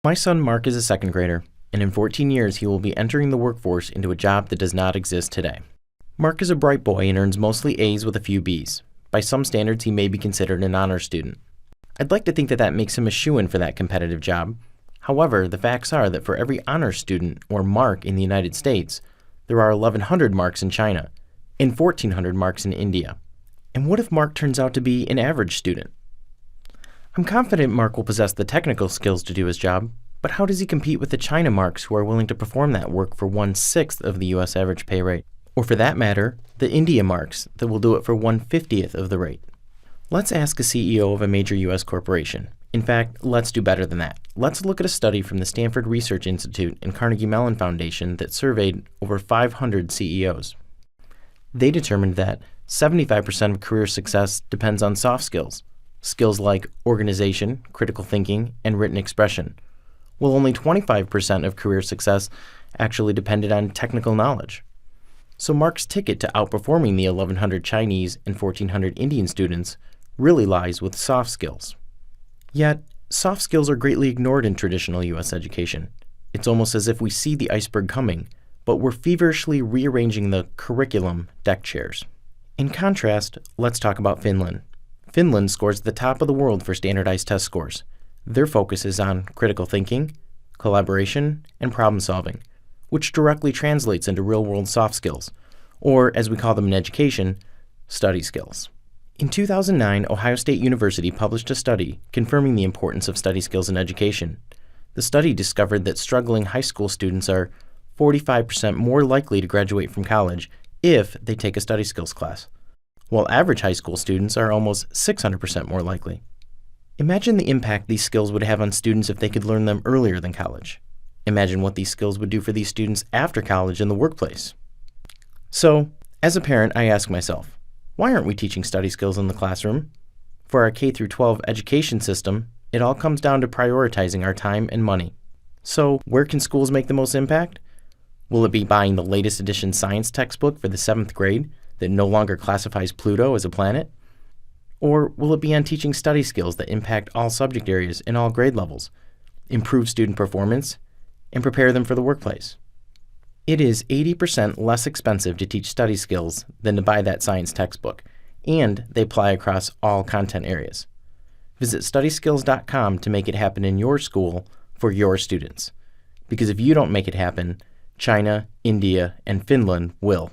My son Mark is a second grader, and in 14 years he will be entering the workforce into a job that does not exist today. Mark is a bright boy and earns mostly A's with a few B's. By some standards, he may be considered an honor student. I'd like to think that makes him a shoo-in for that competitive job. However, the facts are that for every honor student, or Mark, in the United States, there are 1,100 Marks in China and 1,400 Marks in India. And what if Mark turns out to be an average student? I'm confident Mark will possess the technical skills to do his job, but how does he compete with the China Marks who are willing to perform that work for 1/6 of the US average pay rate? Or for that matter, the India Marks that will do it for 1/50th of the rate? Let's ask a CEO of a major US corporation. In fact, let's do better than that. Let's look at a study from the Stanford Research Institute and Carnegie Mellon Foundation that surveyed over 500 CEOs. They determined that 75% of career success depends on soft skills. Skills like organization, critical thinking, and written expression, while only 25% of career success actually depended on technical knowledge. So Mark's ticket to outperforming the 1,100 Chinese and 1,400 Indian students really lies with soft skills. Yet, soft skills are greatly ignored in traditional US education. It's almost as if we see the iceberg coming, but we're feverishly rearranging the curriculum deck chairs. In contrast, let's talk about Finland. Finland scores at the top of the world for standardized test scores. Their focus is on critical thinking, collaboration, and problem solving, which directly translates into real-world soft skills, or as we call them in education, study skills. In 2009, Ohio State University published a study confirming the importance of study skills in education. The study discovered that struggling high school students are 45% more likely to graduate from college if they take a study skills class, while average high school students are almost 600% more likely. Imagine the impact these skills would have on students if they could learn them earlier than college. Imagine what these skills would do for these students after college in the workplace. So, as a parent, I ask myself, why aren't we teaching study skills in the classroom? For our K-12 education system, it all comes down to prioritizing our time and money. So, where can schools make the most impact? Will it be buying the latest edition science textbook for the 7th grade that no longer classifies Pluto as a planet? Or will it be on teaching study skills that impact all subject areas in all grade levels, improve student performance, and prepare them for the workplace? It is 80% less expensive to teach study skills than to buy that science textbook, and they apply across all content areas. Visit studyskills.com to make it happen in your school for your students. Because if you don't make it happen, China, India, and Finland will.